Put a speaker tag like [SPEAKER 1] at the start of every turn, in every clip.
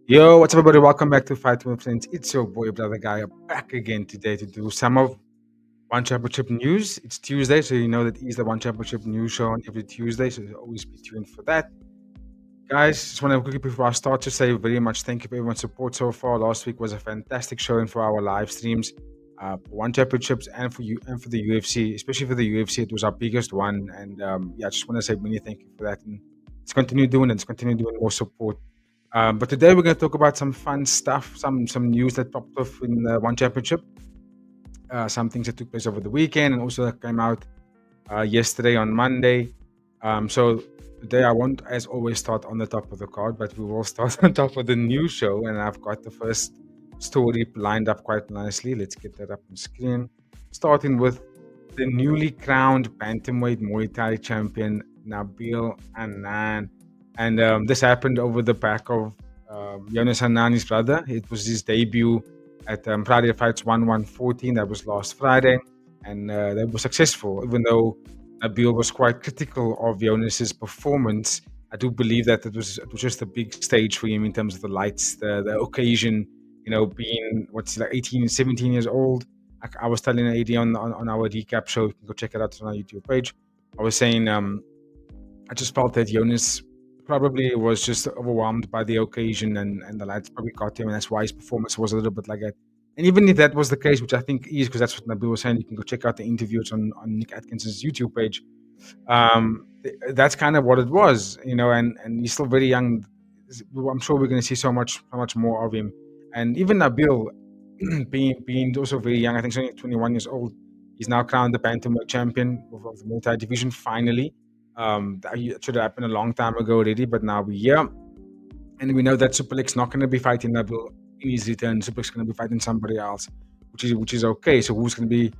[SPEAKER 1] Yo, what's up, everybody? Welcome back to Fight with Friends. It's your boy, brother guy, back again today to do some of One Championship news. It's Tuesday, so you know that is the One Championship news show on every Tuesday, so always be tuned for that. Guys, just want to quickly before I start to say very much thank you for everyone's support so far. Last week was a fantastic showing for our live streams, for One Championships and for you and for the UFC, especially for the UFC. It was our biggest one, and yeah, I just want to say many thank you for that. And let's continue doing it. Let's continue doing more support. But today we're going to talk about some fun stuff, some news that popped off in the One Championship, some things that took place over the weekend, and also that came out yesterday on Monday. So today I won't, as always, start on the top of the card, but we will start on top of the news show, and I've got the first story lined up quite nicely. Let's get that up on screen. Starting with the newly crowned Bantamweight Muay Thai Champion, Nabil Anane. And this happened over the back of Jonathan Haggerty's brother. It was his debut at Friday Fights 1114. That was last Friday. And that was successful, even though Nabil was quite critical of Jonas's performance. I do believe that it was just a big stage for him in terms of the lights, the occasion, being what's like 18, 17 years old. I was telling AD on our recap show, you can go check it out on our YouTube page. I was saying I just felt that Jonas probably was just overwhelmed by the occasion and the lights probably got him, and that's why his performance was a little bit like that. And even if that was the case, which I think is because that's what Nabil was saying, you can go check out the interviews on Nick Atkinson's YouTube page. That's kind of what it was, and he's still very young. I'm sure we're going to see so much more of him. And even Nabil, being also very young, I think he's only 21 years old. He's now crowned the Bantamweight champion of the Muay Thai division finally. That should have happened a long time ago already, but now we're here. And we know that Superlik's not going to be fighting Nabil in his return. Superlik's going to be fighting somebody else, which is okay. So who's going to be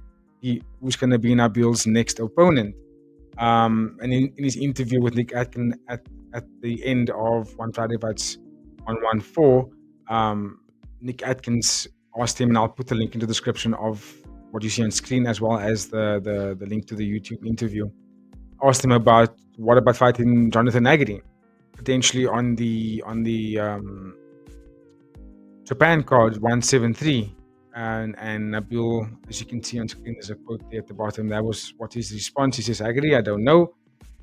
[SPEAKER 1] Nabil's next opponent? And in his interview with Nick Atkin at the end of One Friday Fights 114, Nick Atkins asked him, and I'll put the link in the description of what you see on screen as well as the link to the YouTube interview. Asked him about what about fighting Jonathan Haggerty potentially on the Japan card 173, and Nabil, as you can see on screen, there's a quote there at the bottom. That was what his response. He says, "Haggerty, I don't know.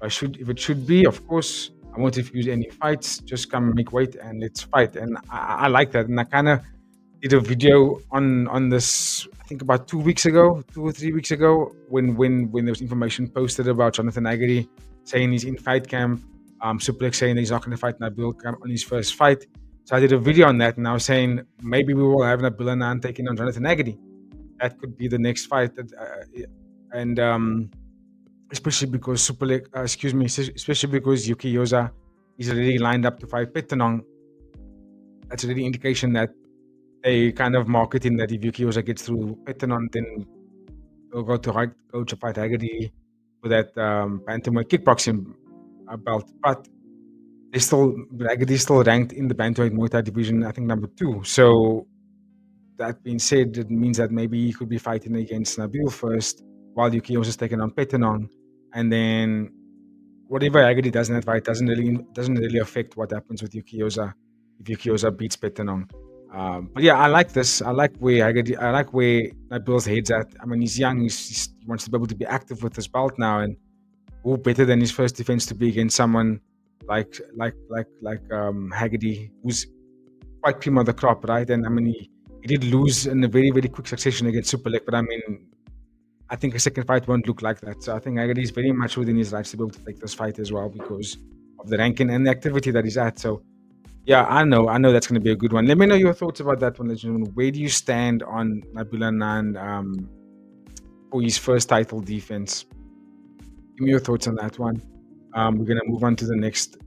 [SPEAKER 1] If it should be, of course, I won't refuse any fights. Just come make weight and let's fight." And I like that, and I kind of did a video on this. I think about 2 weeks ago, 2 or 3 weeks ago, when there was information posted about Jonathan Haggerty saying he's in fight camp. Suplex saying he's not going to fight Nabil on his first fight. So I did a video on that, and I was saying maybe we will have Nabil Anane taking on Jonathan Haggerty. That could be the next fight. And especially because especially because Yuki Yosa is already lined up to fight Pettenong. That's already indication that they kind of marketing that if Yuki Yosa gets through Pettenong, then they'll go to fight Haggerty for that bantamweight kickboxing belt. But Haggerty is still ranked in the bantamweight Muay Thai division, I think number 2. So that being said, it means that maybe he could be fighting against Nabil first, while Yuki Yosa is taking on Pettenong, and then whatever Haggerty does in that fight doesn't really affect what happens with Yuki Yosa if Yuki Yosa beats Pettenong. But yeah, I like this. I like where Nabil's head's at. I mean, he's young. He wants to be able to be active with his belt now, and who better than his first defense to be against someone like Haggerty, who's quite cream of the crop, right? And I mean, he did lose in a very, very quick succession against Superlik, but I mean, I think a second fight won't look like that. So I think Haggerty is very much within his rights to be able to take this fight as well because of the ranking and the activity that he's at. So yeah, I know that's going to be a good one. Let me know your thoughts about that one, ladies and gentlemen. Where do you stand on Nabil Anane for his first title defense? Give me your thoughts on that one. We're going to move on to the next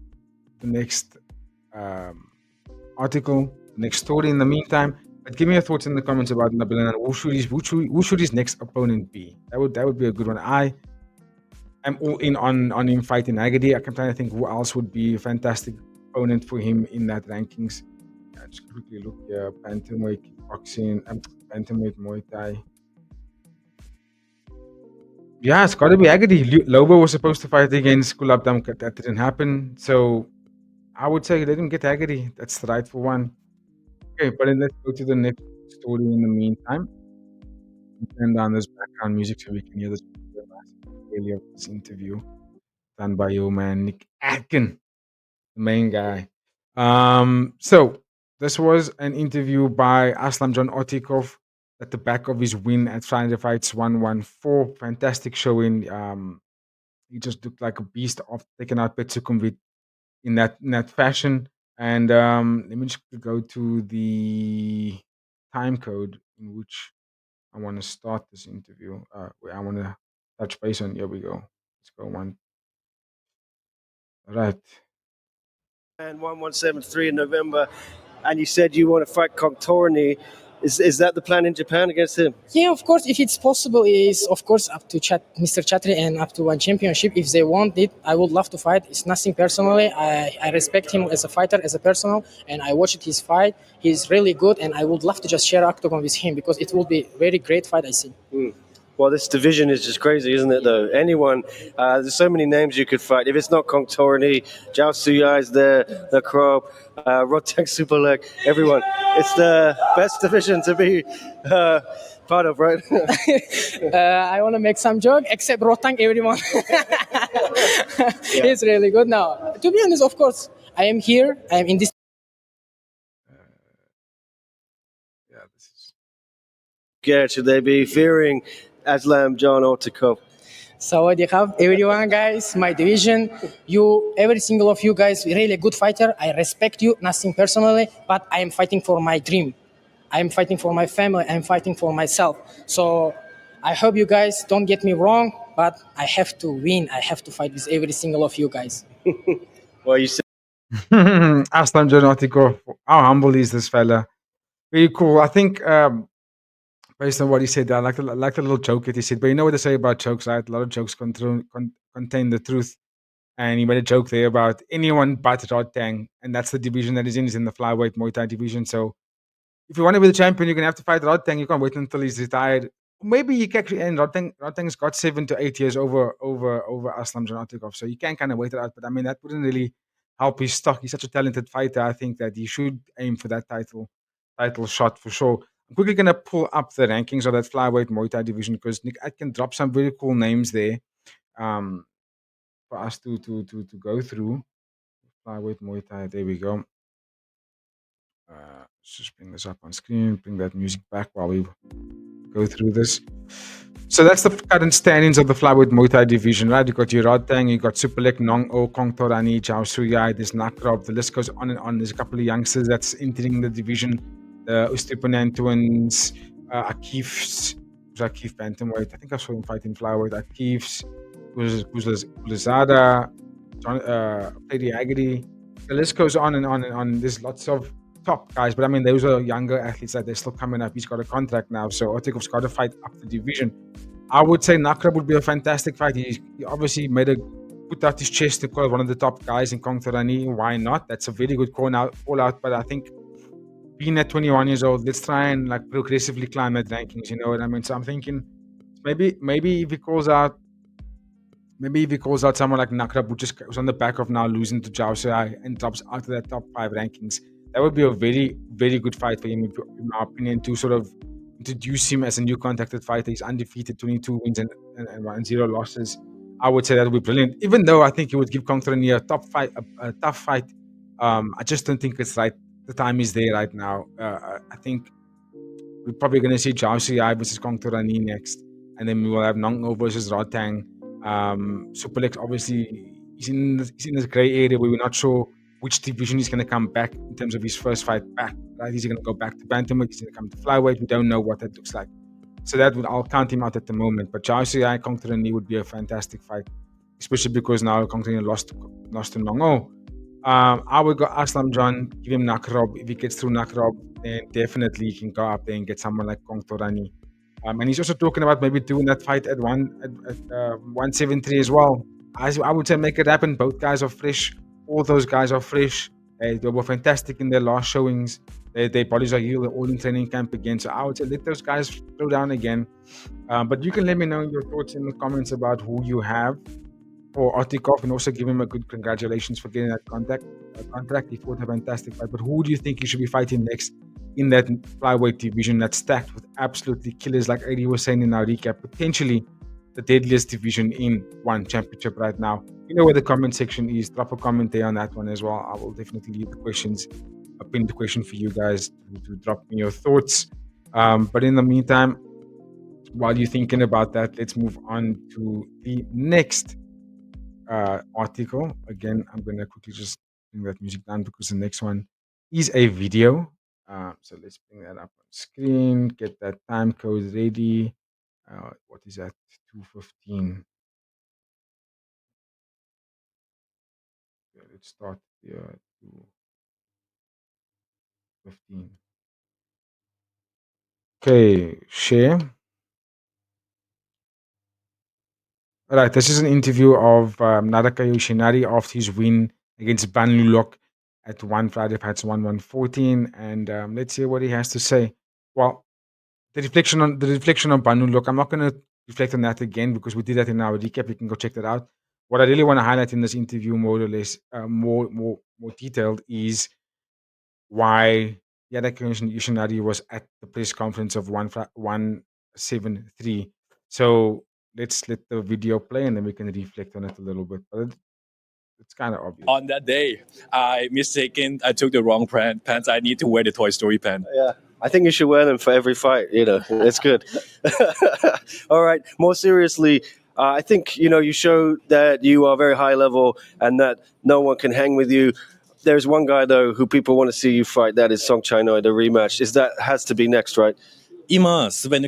[SPEAKER 1] article, next story in the meantime. But give me your thoughts in the comments about Nabil Anane. Who should his next opponent be? That would be a good one. I am all in on him fighting Haggerty. I'm trying to think who else would be a fantastic opponent for him in that rankings. Yeah, just quickly look here. Bantamweight kickboxing, Bantamweight Muay Thai. Yeah, it's got to be Haggerty. Lobo was supposed to fight against Kulab Damkat. That didn't happen. So I would say let him get Haggerty. That's the rightful one. Okay, but then let's go to the next story in the meantime. Turn down this background music so we can hear this clearly of this interview done by your man Nick Atkin, the main guy. So this was an interview by Aslamjon Ortikov at the back of his win at Friday Fights 114. Fantastic showing. He just looked like a beast of taking out Petsukumvit in that fashion. And let me just go to the time code in which I want to start this interview. Where I want to touch base on. Here we go. Let's go one. All right.
[SPEAKER 2] And 1173 in November, and you said you want to fight Kongthoranee. Is that the plan in Japan against him?
[SPEAKER 3] Yeah, of course, if it's possible, it is of course up to Mr. Chatri and up to one championship. If they want it, I would love to fight. It's nothing personally. I respect him as a fighter, as a personal, and I watched his fight. He's really good, and I would love to just share octagon with him because it will be a very great fight, I see.
[SPEAKER 2] Well, this division is just crazy, isn't it, though? Anyone, there's so many names you could fight. If it's not Kongthoranee, Zhao Suyai's there, the Krob, Rodtang Superleg, everyone. It's the best division to be part of, right?
[SPEAKER 3] I want to make some joke, except Rotang, everyone. He's really good. Now, to be honest, of course, I am here. I am in this.
[SPEAKER 1] Yeah, this is.
[SPEAKER 2] Yeah, should they be fearing Aslamjon Ortikov?
[SPEAKER 3] Sawadee krap, everyone, guys. My division, every single of you guys, really good fighter. I respect you, nothing personally, but I am fighting for my dream. I am fighting for my family. I am fighting for myself. So I hope you guys don't get me wrong, but I have to win. I have to fight with every single of you guys.
[SPEAKER 2] Well, you said
[SPEAKER 1] Aslamjon Ortikov. How humble is this fella? Very cool. I think based on what he said, I like the little joke that he said. But you know what they say about jokes, right? A lot of jokes contain the truth. And he made a joke there about anyone but Rodtang, and that's the division that he's in. He's in the flyweight Muay Thai division. So if you want to be the champion, you're gonna have to fight Rodtang. You can't wait until he's retired. Maybe you can actually end Rodtang's got 7 to 8 years over Aslamjon Ortikov, so you can kind of wait it out. But I mean, that wouldn't really help his stock. He's such a talented fighter. I think that he should aim for that title shot for sure. I'm quickly gonna pull up the rankings of that flyweight Muay Thai division because Nick Atkin dropped some very cool names there for us to go through. Flyweight Muay Thai. There we go. Let's just bring this up on screen. Bring that music back while we go through this. So that's the current standings of the flyweight Muay Thai division, right? You got your Rodtang, you got Superlek, Nong O, Kongthoranee, Zhao Suyai, there's Nakrob. The list goes on and on. There's a couple of youngsters that's entering the division. The Undisputed twins, Akif's, Akif Bantamweight. I think I saw him fighting flyweight. Akif's, Gulazada, Nabil Haggerty. The list goes on and on and on. There's lots of top guys, but I mean, those are younger athletes that they're still coming up. He's got a contract now, so Ortikov's got to fight up the division. I would say Nakrab would be a fantastic fight. He obviously put out his chest to call one of the top guys in Kongthoranee. Why not? That's a very good call out. But I think being at 21 years old, let's try and like progressively climb that rankings. You know what I mean? So I'm thinking maybe if he calls out. Maybe if he calls out someone like Nakrab, who just was on the back of now losing to Zhao Suyai and drops out of that top 5 rankings, that would be a very, very good fight for him, in my opinion, to sort of introduce him as a new contacted fighter. He's undefeated, 22 wins and 0 losses. I would say that would be brilliant. Even though I think he would give Kongthoranee a tough fight, I just don't think it's right. The time is there right now. I think we're probably going to see Zhao Suyai versus Kongthoranee next, and then we will have Nong versus Rodtang. Superlex obviously he's in this grey area where we're not sure which division he's going to come back in terms of his first fight back. Right, is he going to go back to bantamweight? He's going to come to flyweight. We don't know what that looks like. So I'll count him out at the moment. But Zhao Suyai Kongthoranee would be a fantastic fight, especially because now Kongthoranee lost to Nongo. I would go Aslamjon, give him Nakrob. If he gets through Nakrob, then definitely he can go up there and get someone like Kongthoranee. And he's also talking about maybe doing that fight at 173 as well. I would say make it happen. Both guys are fresh. All those guys are fresh. They were fantastic in their last showings. Their bodies are healed. They're all in training camp again. So I would say let those guys throw down again. But you can let me know your thoughts in the comments about who you have for Ortikov, and also give him a good congratulations for getting that contract. He fought a fantastic fight. But who do you think he should be fighting next? in that flyweight division that's stacked with absolutely killers, like AD was saying in our recap, potentially the deadliest division in one championship right now. You know where the comment section is. Drop a comment there on that one as well. I will definitely leave the questions, a pinned question for you guys to drop me your thoughts. But in the meantime, while you're thinking about that, let's move on to the next article. Again, I'm going to quickly just bring that music down because the next one is a video. So let's bring that up on screen, get that time code ready. What is that? 2:15. Okay, let's start here. 2:15. Okay, share. All right, this is an interview of Nadaka Yoshinari after his win against Banlulok at One Friday Fights 114, and let's hear what he has to say. Well, the reflection on Banlulok, I'm not going to reflect on that again because we did that in our recap. You can go check that out. What I really want to highlight in this interview, more or less, more detailed, is why Nadaka Yoshinari was at the press conference of 173. So let's let the video play and then we can reflect on it a little bit. But it's kind of obvious.
[SPEAKER 4] On that day, I took the wrong pants. I need to wear the Toy Story pants.
[SPEAKER 2] Yeah, I think you should wear them for every fight. It's good. All right. More seriously, I think you show that you are very high level and that no one can hang with you. There's one guy though who people want to see you fight. That is Songchainoi, the rematch. Has to be next, right?
[SPEAKER 4] 今日はすば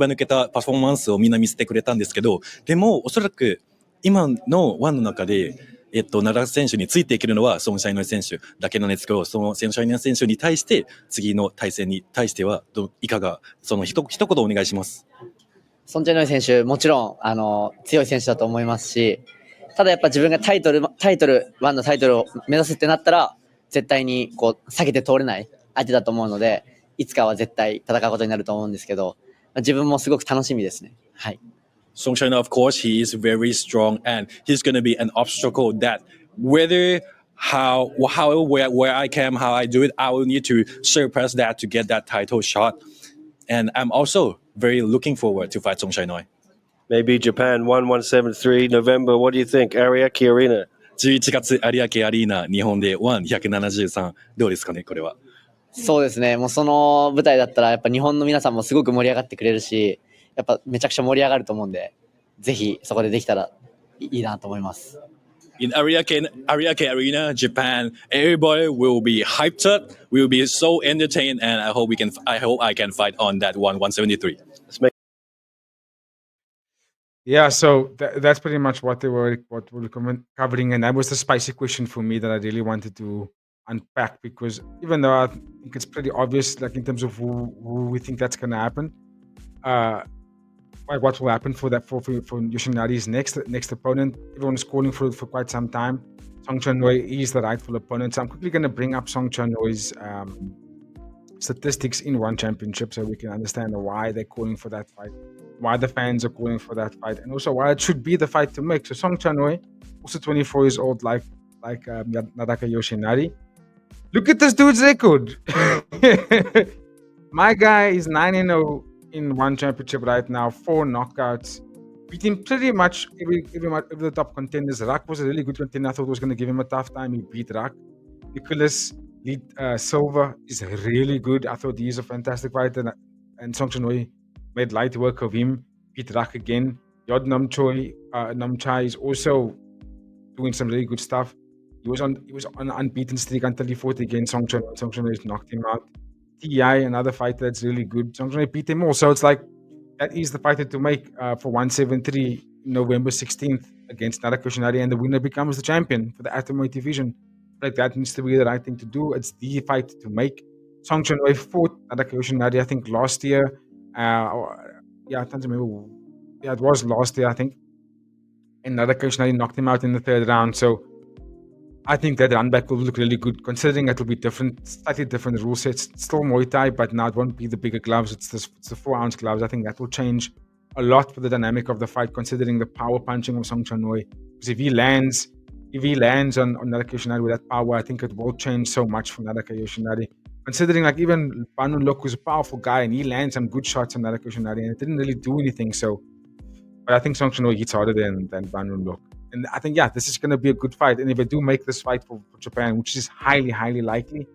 [SPEAKER 4] 抜けたパフォーマンスをみんな見せてくれたんですけど、でもおそらく今のワンの中で、奈良選手についていけるのはソンシャイノイ選手だけなんですけど、そのソンシャイノイ選手に対して次の対戦に対してはいかが、その一言お願いします。
[SPEAKER 5] ソンチェノイ選手、もちろん強い選手だと思いますし、ただやっぱ自分がワンのタイトルを目指すってなったら、絶対にこう避けて通れない相手だと思うので、いつかは絶対戦うことになると思うんですけど、自分もすごく楽しみですね。はい。
[SPEAKER 4] Songchainoi, of course, he is very strong and he's going to be an obstacle that whether where I came, how I do it, I will need to surpass that to get that title shot. And I'm also very looking forward to fight Songchainoi.
[SPEAKER 2] Maybe Japan 1173 November. What do you think? Ariake Arena.
[SPEAKER 4] 11月有明アリーナ日本で173どうですかねこれは。
[SPEAKER 5] そうですね。もうその舞台だったらやっぱ日本の皆さんもすごく盛り上がってくれるし、やっぱめちゃくちゃ盛り上がると思うんで、ぜひそこでできたらいいなと思います。
[SPEAKER 4] In Ariake Arena, Japan, everybody will be hyped up. We will be so entertained, and I hope I can fight on that 173.
[SPEAKER 1] Yeah, so that's pretty much what we were covering, and that was the spicy question for me that I really wanted to unpack, because even though I think it's pretty obvious, like in terms of who we think that's going to happen, like what will happen for Yoshinari's next opponent. Everyone is calling for it for quite some time. Songchainoi is the rightful opponent. So I'm quickly going to bring up Songchainoi's statistics in one championship so we can understand why they're calling for that fight, why the fans are calling for that fight, and also why it should be the fight to make. So Songchainoi, also 24 years old, like Nadaka Yoshinari. Look at this dude's record. My guy is 9-0 in one championship right now, 4 knockouts, beating pretty much every the top contenders. Rak was a really good contender. I thought was going to give him a tough time. He beat Rak. Nicholas Silva is really good. I thought he's a fantastic fighter, and Songchainoi made light work of him. Beat Rak again. Yod Namchai is also doing some really good stuff. He was on an unbeaten streak until he fought against Songchainoi. Songchainoi knocked him out. TI, another fighter that's really good. Songchainoi beat him all. So it's like that is the fighter to make for 173 November 16th against Nadaka Yoshinari, and the winner becomes the champion for the atomweight division. Like that needs to be the right thing to do. It's the fight to make. Songchainoi fought Nadaka Yoshinari, I think, last year. I can't remember. Yeah, it was last year, I think. And Nadaka Yoshinari knocked him out in the third round. So I think that run back will look really good, considering it will be different, slightly different rule sets. It's still Muay Thai, but now it won't be the bigger gloves. It's the 4-ounce gloves. I think that will change a lot for the dynamic of the fight, considering the power punching of Songchainoi. Because if he lands on Nadaka Yoshinari with that power, I think it will change so much for Nadaka Yoshinari. considering like even Ban Lok was a powerful guy and he lands some good shots on Nadaka Yoshinari and it didn't really do anything. So, but I think Songchainoi hits harder than Ban Lok. And I think, yeah, this is going to be a good fight. And if they do make this fight for Japan, which is highly, highly likely,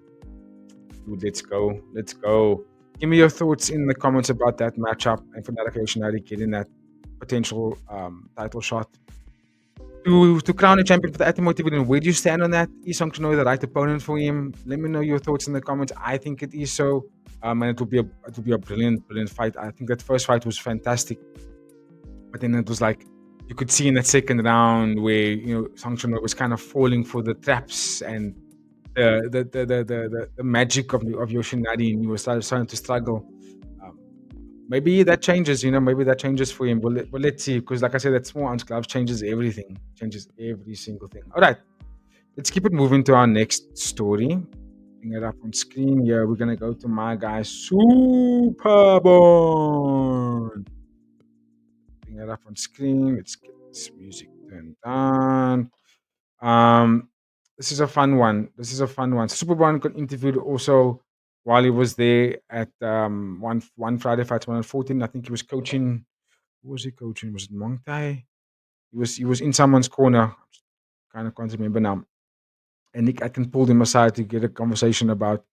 [SPEAKER 1] dude, let's go. Let's go. Give me your thoughts in the comments about that matchup and for Nadaka Yoshinari getting that potential title shot. To crown a champion for the Ultimate Division, where do you stand on that? Is Songchainoi the right opponent for him? Let me know your thoughts in the comments. I think it is so. And it will be a brilliant, brilliant fight. I think that first fight was fantastic. But then it was like you could see in that second round where Songchainoi was kind of falling for the traps and the magic of Yoshinari, and he was starting to struggle. Maybe that changes, maybe that changes for him. Well, let's see, because like I said, that small ounce gloves changes everything, changes every single thing. All right, let's keep it moving to our next story. Bring it up on screen. Yeah, we're gonna go to my guy Superbon. Bring it up on screen. Let's get this music turned on. This is a fun one. Superbon got interviewed also while he was there at one Friday Fight 114. I think he was coaching. Who was he coaching? Was it Muay Thai? He was in someone's corner. Kind of can't remember now. And Nick Atkin pulled him aside to get a conversation about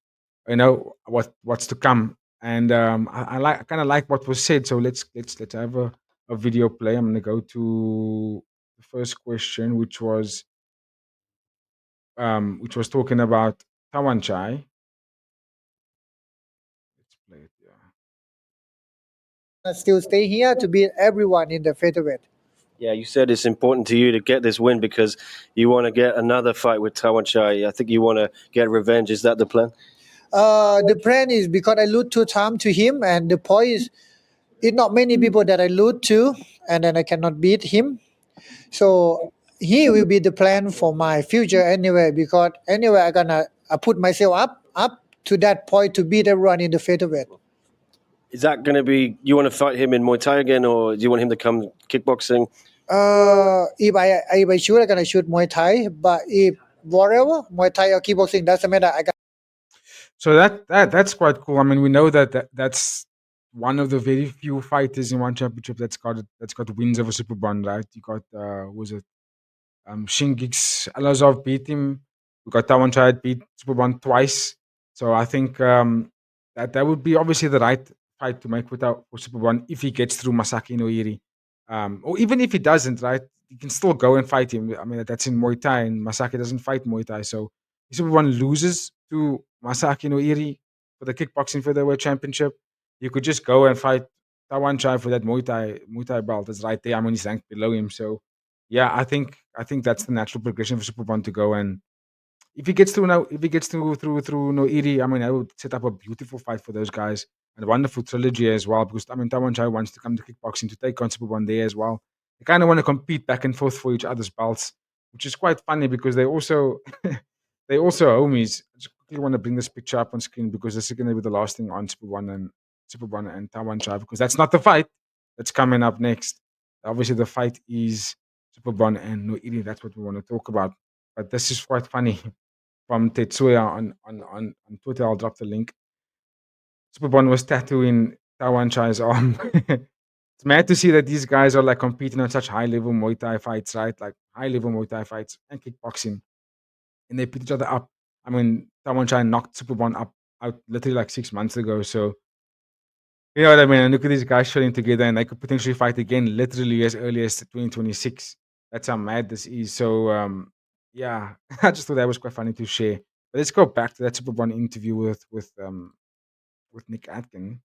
[SPEAKER 1] what's to come. And I kind of like what was said. So let's have a video play. I'm gonna go to the first question, which was talking about Tawanchai. Let's play it. Yeah.
[SPEAKER 6] Still stay here to beat everyone in the featherweight.
[SPEAKER 2] Yeah, you said it's important to you to get this win because you want to get another fight with Tawanchai. I think you want to get revenge. Is that the plan?
[SPEAKER 6] The plan is because I lose 2 times to him, and the point is, it's not many people that I lose to, and then I cannot beat him. So he will be the plan for my future anyway. Because anyway, I'm gonna put myself up to that point to beat everyone in the featherweight.
[SPEAKER 2] Is that going to be, you want to fight him in Muay Thai again, or do you want him to come kickboxing?
[SPEAKER 6] If I shoot, I'm gonna shoot Muay Thai. But if whatever Muay Thai or kickboxing doesn't matter,
[SPEAKER 1] So that's quite cool. I mean, we know that's one of the very few fighters in one championship that's got wins over Superbon, right? You got was it Shingix Alazov beat him. We got Tawanchai beat Superbon twice. So I think that would be obviously the right fight to make for Superbon if he gets through Masaki Noiri. Or even if he doesn't, right? You can still go and fight him. I mean, that's in Muay Thai, and Masaki doesn't fight Muay Thai. So if Superbon loses to Masaki Noiri for the kickboxing featherweight championship, you could just go and fight Tawanchai for that Muay Thai belt. That's right there. I mean, he's ranked below him. So yeah, I think that's the natural progression for Superbon to go. And if he gets through through Noiri, I mean, I would set up a beautiful fight for those guys and a wonderful trilogy as well. Because I mean, Tawanchai wants to come to kickboxing to take on Superbon there as well. They kind of want to compete back and forth for each other's belts, which is quite funny because they also homies. I just quickly want to bring this picture up on screen because this is going to be the last thing on Superbon and Tawanchai, because that's not the fight that's coming up next. Obviously, the fight is Superbon and Noiri. That's what we want to talk about. But this is quite funny from Tetsuya on Twitter. I'll drop the link. Superbon was tattooing Tawanchai's arm. It's mad to see that these guys are like competing on such high level Muay Thai fights, right? Like high level Muay Thai fights and kickboxing, and they put each other up. I mean, Tawanchai knocked Superbon out literally like 6 months ago. So you know what I mean? And look at these guys shooting together, and they could potentially fight again literally as early as 2026. That's how mad this is. So yeah, I just thought that was quite funny to share. But let's go back to that Superbon interview with Nick Atkin,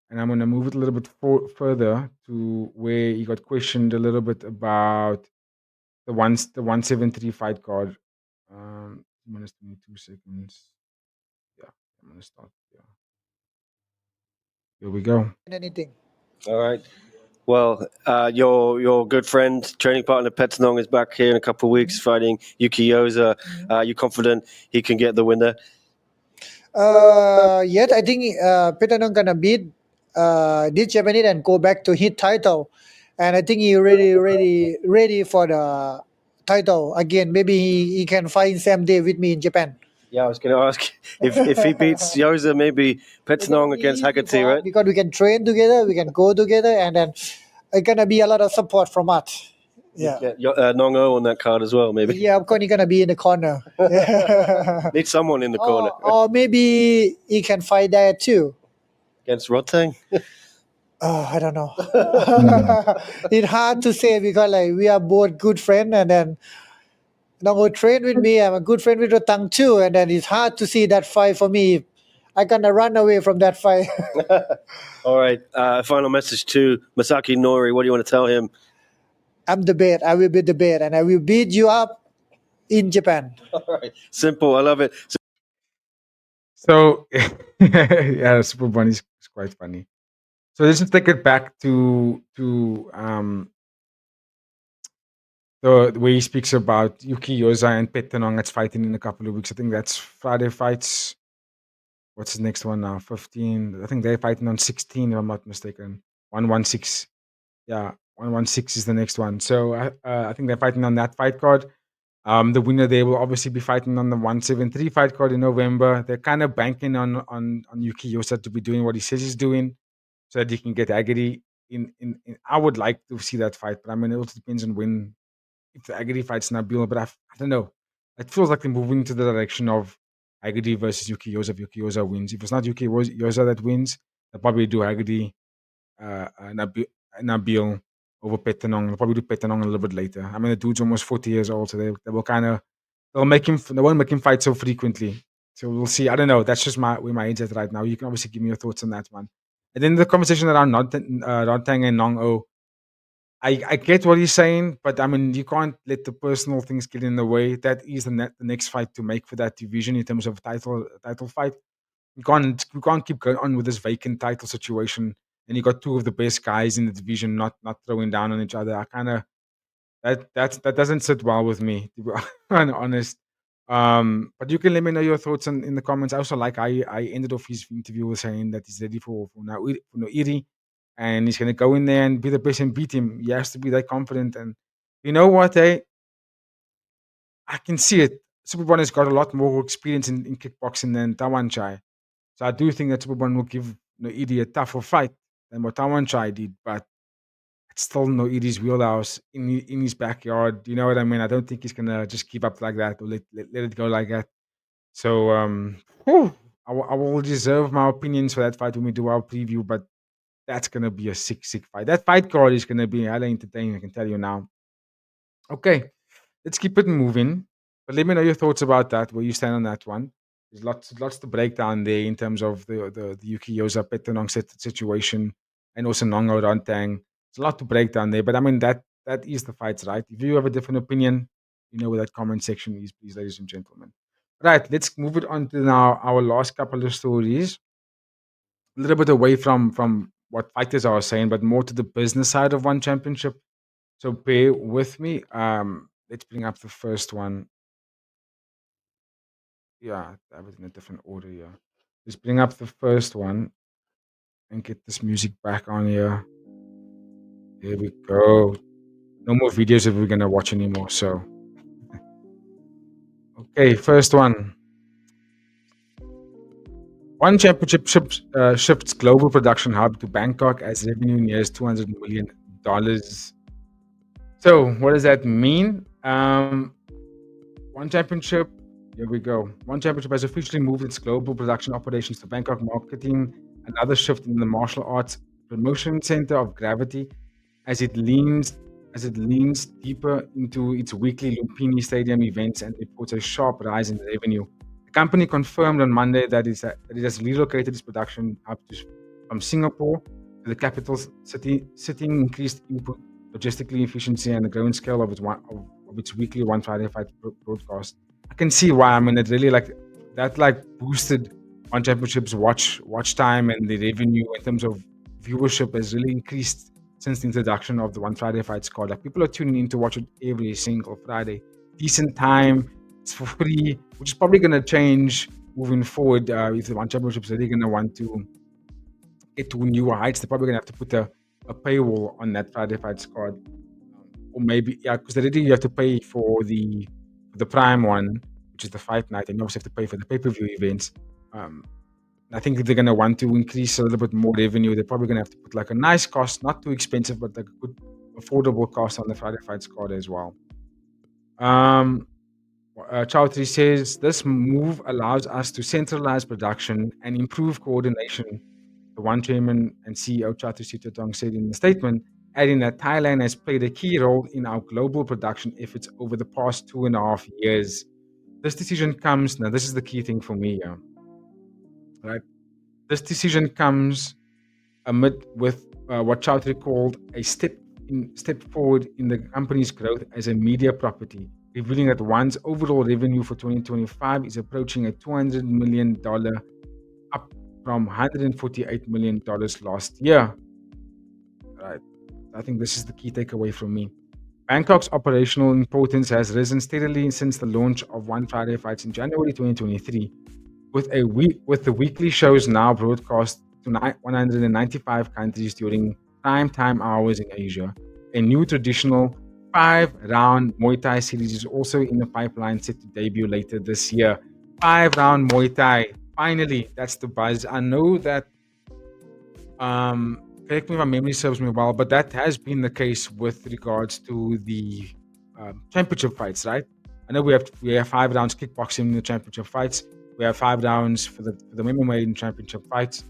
[SPEAKER 1] and I'm gonna move it a little bit further to where he got questioned a little bit about the 173 fight card. Minus 22 seconds. Yeah, I'm gonna start. Yeah, here we go.
[SPEAKER 6] anything.
[SPEAKER 2] All right. Well, your good friend, training partner Petnong is back here in a couple of weeks fighting Yuki Yoza. You confident he can get the win there?
[SPEAKER 6] Yes, I think Petanong gonna beat this Japanese and go back to his title, and I think he ready for the title again. Maybe he can fight same day with me in Japan.
[SPEAKER 2] Yeah, I was going to ask if he beats Yoza, maybe Petnong against Haggerty, right?
[SPEAKER 6] Because we can train together, we can go together, and then it's gonna be a lot of support from us. Yeah.
[SPEAKER 2] Nongo on that card as well, maybe.
[SPEAKER 6] Yeah, of course, he's gonna be in the corner.
[SPEAKER 2] Need someone in the corner
[SPEAKER 6] or maybe he can fight there too.
[SPEAKER 2] against Rotang.
[SPEAKER 6] Oh, I don't know. It's hard to say because like we are both good friends, and then Nongo train with me. I'm a good friend with Rotang too, and then it's hard to see that fight for me. I gonna run away from that fight.
[SPEAKER 2] All right. Final message to Masaki Noiri. What do you want to tell him?
[SPEAKER 6] I'm the best. I will be the best, and I will beat you up in Japan.
[SPEAKER 2] All right. Simple. I love it.
[SPEAKER 1] So, yeah, Superbon is quite funny. So let's just take it back to the way he speaks about Yuki Yoza and Pettenong that's fighting in a couple of weeks. I think that's Friday fights. What's the next one now? 15. I think they're fighting on 16, if I'm not mistaken. 116. Yeah, 116 is the next one. So I think they're fighting on that fight card. The winner there will obviously be fighting on the 173 fight card in November. They're kind of banking on Yuki Yosa to be doing what he says he's doing, so that he can get Haggerty in. I would like to see that fight, but I mean, it also depends on when, if the Haggerty fights Nabil. But I don't know. It feels like they're moving into the direction of Haggerty versus Yuki Yosa. If Yuki Yosa wins, if it's not Yuki Yosa that wins, they'll probably do Haggerty, Nabil over Pettenong. They'll probably do Pettenong a little bit later. I mean, the dude's almost 40 years old, so they will kind of they won't make him fight so frequently. So we'll see. I don't know. That's just where my head's at right now. You can obviously give me your thoughts on that one. And then the conversation around Rotang and Nong O. I get what he's saying, but I mean, you can't let the personal things get in the way. That is the next fight to make for that division in terms of title fight. You can't keep going on with this vacant title situation, and you got two of the best guys in the division not throwing down on each other. I kind of that doesn't sit well with me, to be honest. But you can let me know your thoughts in the comments. I also I ended off his interview with saying that he's ready for Noiri, and he's gonna go in there and be the best and beat him. He has to be that confident. And you know what, I can see it. Superbon has got a lot more experience in kickboxing than Tawanchai. So I do think that Superbon will give Noiri a tougher fight than what Tawanchai did, but it's still Noiri's wheelhouse in his backyard. You know what I mean? I don't think he's gonna just keep up like that or let it go like that. So I will reserve my opinions for that fight when we do our preview, but that's gonna be a sick fight. That fight card is gonna be highly entertaining, I can tell you now. Okay, let's keep it moving. But let me know your thoughts about that, where you stand on that one. There's lots to break down there in terms of the Yuki Yosa Pettenong situation and also Nongo Rantang. There's a lot to break down there, but I mean that is the fights, right? If you have a different opinion, you know where that comment section is, please, ladies and gentlemen. Right, let's move it on to now our last couple of stories. A little bit away from what fighters are saying, but more to the business side of One Championship. So bear with me. Let's bring up the first one. Yeah, I have it in a different order here. Let's bring up the first one and get this music back on here. Here we go. No more videos if we're gonna watch anymore. So, okay, first one. One Championship shifts global production hub to Bangkok as revenue nears $200 million. So, what does that mean? One Championship. Here we go. One Championship has officially moved its global production operations to Bangkok, marketing another shift in the martial arts promotion center of gravity as it leans deeper into its weekly Lumpinee Stadium events and reports a sharp rise in revenue. The company confirmed on Monday that it has relocated its production hub from Singapore to the capital city, citing increased input, logistically efficiency, and the growing scale of its weekly One Friday Fight broadcast. I can see why. I mean, it really boosted One Championship's watch time, and the revenue in terms of viewership has really increased since the introduction of the One Friday Fights card. Like, people are tuning in to watch it every single Friday. Decent time, it's for free, which is probably going to change moving forward. If the One Championship's really going to want to get to newer heights, they're probably going to have to put a paywall on that Friday Fights card. Or maybe, yeah, because already you have to pay for the Prime one, which is the fight night, and you also have to pay for the pay-per-view events. I think they're going to want to increase a little bit more revenue. They're probably going to have to put like a nice cost, not too expensive, but like a good, affordable cost on the Friday Fights card as well. Chatri says this move allows us to centralize production and improve coordination. The one chairman and CEO Chatri Sityodtong said in the statement, adding that Thailand has played a key role in our global production efforts over the past 2.5 years. This decision comes now. This is the key thing for me, right? This decision comes amid with what Chowdhury called a step forward in the company's growth as a media property, revealing that one's overall revenue for 2025 is approaching a $200 million, up from $148 million last year. Right. I think this is the key takeaway from me. Bangkok's operational importance has risen steadily since the launch of One Friday Fights in January 2023, with the weekly shows now broadcast to 195 countries during prime time hours in Asia. A new traditional 5-round Muay Thai series is also in the pipeline, set to debut later this year. 5-round Muay Thai. Finally, that's the buzz. I know that, correct me if my memory serves me well, but that has been the case with regards to the championship fights, right? I know we have 5 rounds kickboxing in the championship fights. We have 5 rounds for the MMA in championship fights.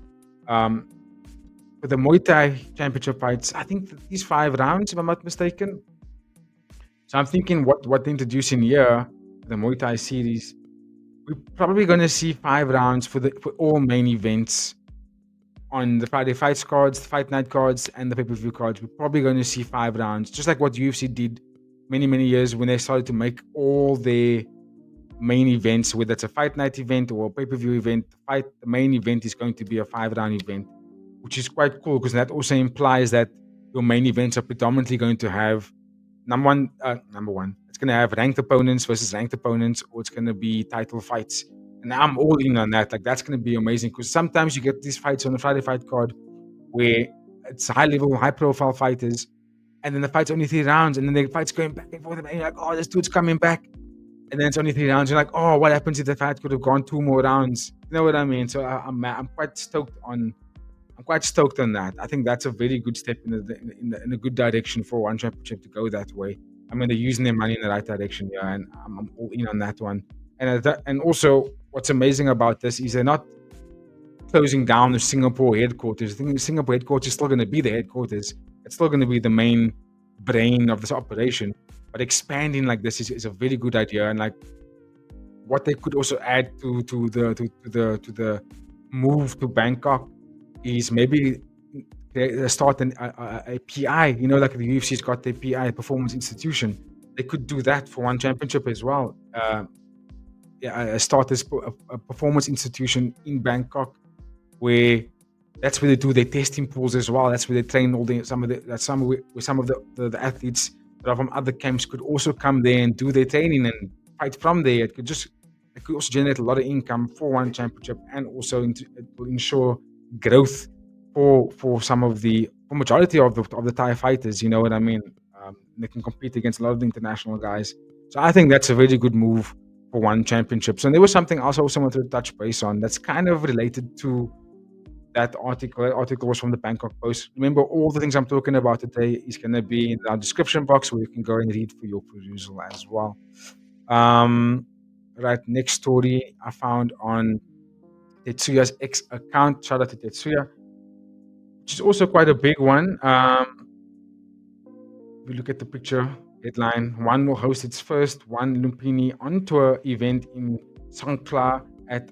[SPEAKER 1] For the Muay Thai championship fights, I think these 5 rounds, if I'm not mistaken. So I'm thinking what they introduce in here, the Muay Thai series, we're probably going to see 5 rounds for all main events on the Friday Fights cards, the Fight Night cards, and the pay-per-view cards. We're probably going to see 5 rounds, just like what UFC did many, many years when they started to make all their main events, whether it's a Fight Night event or a pay-per-view event. The main event is going to be a 5-round event, which is quite cool because that also implies that your main events are predominantly going to have number one. It's going to have ranked opponents versus ranked opponents, or it's going to be title fights. And I'm all in on that. Like, that's going to be amazing because sometimes you get these fights on the Friday Fight card where it's high-level, high-profile fighters, and then the fight's only 3 rounds, and then the fight's going back and forth, and you're like, oh, this dude's coming back. And then it's only 3 rounds. You're like, oh, what happens if the fight could have gone 2 more rounds? You know what I mean? So I'm quite stoked on that. I think that's a very good step in a good direction for One Championship to go that way. I mean, they're using their money in the right direction, yeah, and I'm all in on that one. And also, what's amazing about this is they're not closing down the Singapore headquarters. I think the Singapore headquarters is still going to be the headquarters. It's still going to be the main brain of this operation. But expanding like this is a very good idea. And like what they could also add to the move to Bangkok is maybe start a PI. You know, like the UFC's got their PI, Performance Institution. They could do that for One Championship as well. Start this a performance institution in Bangkok, where that's where they do their testing pools as well. That's where they train some of the athletes that are from other camps could also come there and do their training and fight from there. It could also generate a lot of income for One Championship, and also it will ensure growth for majority of the Thai fighters. You know what I mean? They can compete against a lot of the international guys. So I think that's a very good move for One Championship. So there was something else I also wanted to touch base on that's kind of related to that article. That article was from the Bangkok Post. Remember, all the things I'm talking about today is going to be in our description box where you can go and read for your perusal as well. Right, next story I found on Tetsuya's X account. Shout out to Tetsuya, which is also quite a big one. If you look at the picture, headline, One will host its first One Lumpinee on Tour event in Songkhla at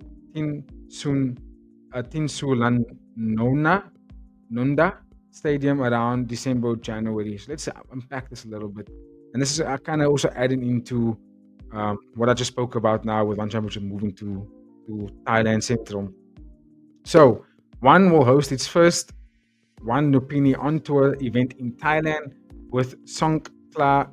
[SPEAKER 1] Nonda Stadium around December, January. So let's unpack this a little bit. And this is kind of also adding into what I just spoke about now with One Championship moving to Thailand Central. So One will host its first One Lumpinee on Tour event in Thailand, with Songkhla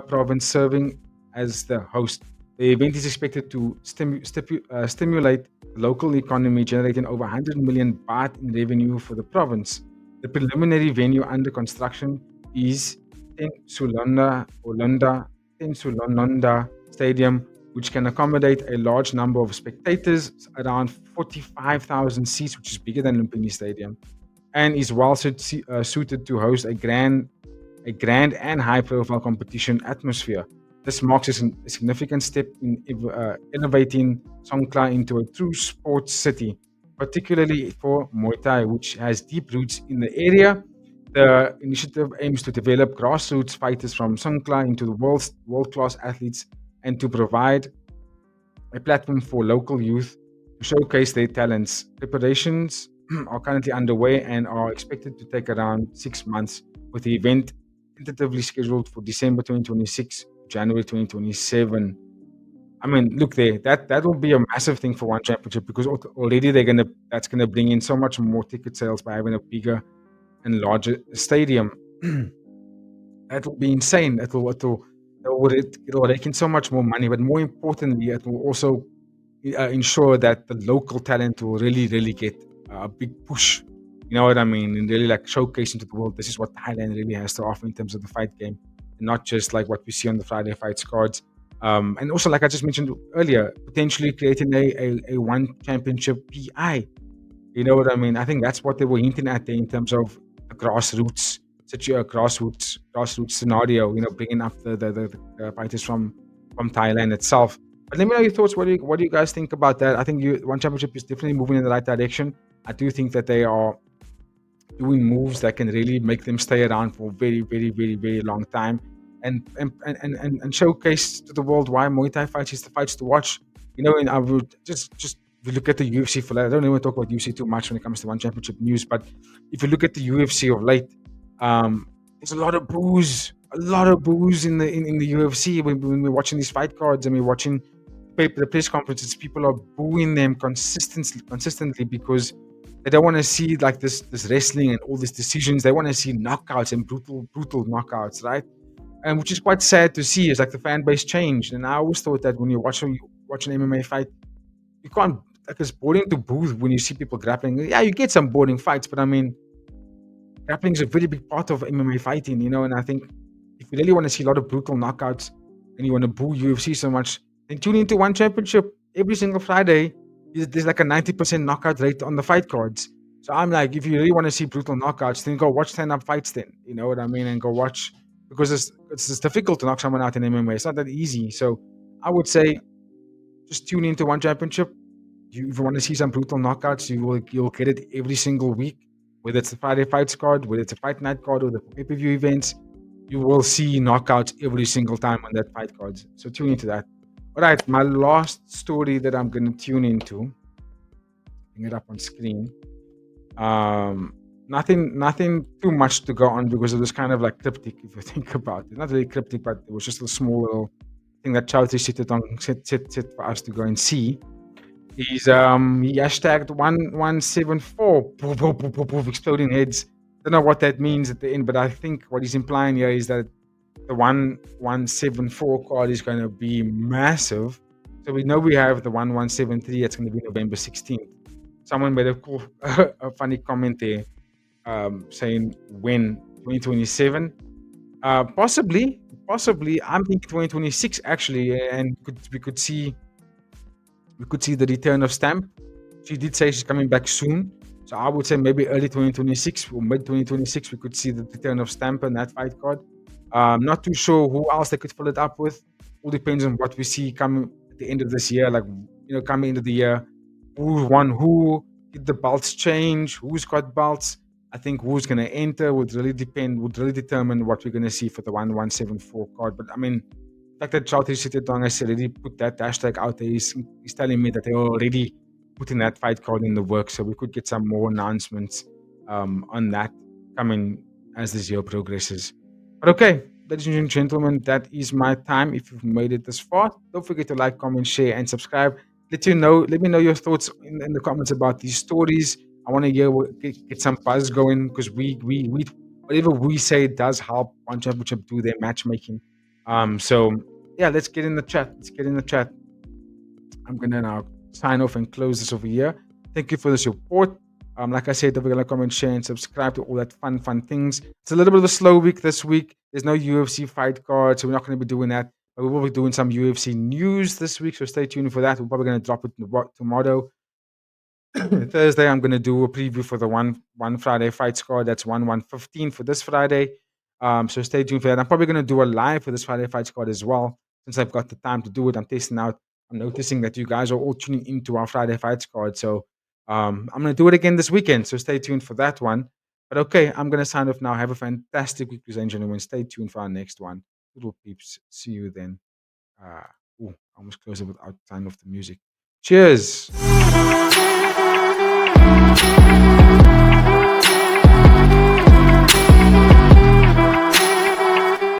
[SPEAKER 1] province serving as the host. The event is expected to stimulate the local economy, generating over 100 million baht in revenue for the province. The preliminary venue under construction is Tensulonda Stadium, which can accommodate a large number of spectators, around 45,000 seats, which is bigger than Lumpinee Stadium, and is well suited to host a grand and high-profile competition atmosphere. This marks a significant step in elevating Songkla into a true sports city, particularly for Muay Thai, which has deep roots in the area. The initiative aims to develop grassroots fighters from Songkla into the world-class athletes and to provide a platform for local youth to showcase their talents. Preparations are currently underway and are expected to take around 6 months, with the event tentatively scheduled for December 2026, January 2027. I mean, look there. That will be a massive thing for one championship because already that's gonna bring in so much more ticket sales by having a bigger and larger stadium. That will be insane. It'll rake in so much more money, but more importantly, it will also ensure that the local talent will really get a big push. You know what I mean? And really like showcasing to the world this is what Thailand really has to offer in terms of the fight game, and not just like what we see on the Friday Fights cards. And also, like I just mentioned earlier, potentially creating a one championship PI. You know what I mean? I think that's what they were hinting at there in terms of a grassroots grassroots scenario. You know, bringing up the fighters from Thailand itself. But let me know your thoughts. What do you guys think about that? I think one championship is definitely moving in the right direction. I do think that they are doing moves that can really make them stay around for a very long time, and showcase to the world why Muay Thai fights is the fights to watch. You know, and I would just if you look at the UFC for that. I don't even talk about UFC too much when it comes to one championship news, but if you look at the UFC of late, there's a lot of booze in the UFC when we're watching these fight cards and we're watching the press conferences. People are booing them consistently because they don't want to see like this wrestling and all these decisions. They want to see knockouts and brutal knockouts, right? And which is quite sad to see. It's like the fan base changed. And I always thought that when you watch an MMA fight, you can't, like, it's boring to boo when you see people grappling. Yeah, you get some boring fights, but I mean, grappling is a very big part of MMA fighting, you know. And I think if you really want to see a lot of brutal knockouts and you want to boo UFC so much, then tune into one championship every single Friday. There's like a 90% knockout rate on the fight cards. So I'm like, if you really want to see brutal knockouts, then go watch stand-up fights. Then you know what I mean, and go watch, because it's difficult to knock someone out in MMA. It's not that easy. So I would say just tune into one championship. If you want to see some brutal knockouts, you'll get it every single week. Whether it's the Friday Fights card, whether it's a Fight Night card, or the pay-per-view events, you will see knockouts every single time on that fight cards. So tune into that. All right, my last story that I'm going to tune into. Bring it up on screen. Nothing too much to go on because it was kind of like cryptic if you think about it. Not really cryptic, but it was just a small little thing that Chatri Sityodtong said for us to go and see. He hashtagged 1174 poof, poof, poof, poof, poof, exploding heads. Don't know what that means at the end, but I think what he's implying here is that the 1174 card is going to be massive. So we know we have the 1173. That's going to be November 16th. Someone made a funny comment there, saying when 2027. Possibly. I'm thinking 2026 actually, and we could see the return of Stamp. She did say she's coming back soon. So I would say maybe early 2026 or mid 2026, we could see the return of Stamp and that fight card. Not too sure who else they could fill it up with. All depends on what we see coming at the end of this year. Like, you know, coming into the year, who won who, did the belts change, who's got belts. I think who's going to enter would really determine what we're going to see for the 1174 card. But I mean, the fact that Chatri Sityodtong has already put that hashtag out there, he's telling me that they're already putting that fight card in the works. So we could get some more announcements on that coming as this year progresses. But okay, ladies and gentlemen, that is my time. If you've made it this far, don't forget to like, comment, share, and subscribe. Let me know your thoughts in the comments about these stories. I want to hear get some buzz going, because we whatever we say does help One Championship do their matchmaking. So yeah, let's get in the chat. I'm gonna now sign off and close this over here. Thank you for the support. Like I said, don't forget to comment, share, and subscribe to all that fun things. It's a little bit of a slow week this week. There's no UFC fight card, so we're not going to be doing that. But we will be doing some UFC news this week, so stay tuned for that. We're probably going to drop it tomorrow. Thursday, I'm going to do a preview for the one Friday fight score. That's 1/1/15 for this Friday. So stay tuned for that. I'm probably going to do a live for this Friday fight squad as well. Since I've got the time to do it, I'm testing out. I'm noticing that you guys are all tuning into our Friday fight squad. So I'm going to do it again this weekend. So stay tuned for that one. But okay, I'm going to sign off now. Have a fantastic week, ladies and gentlemen. Stay tuned for our next one. Little peeps. See you then. I almost closed it without signing off the music. Cheers.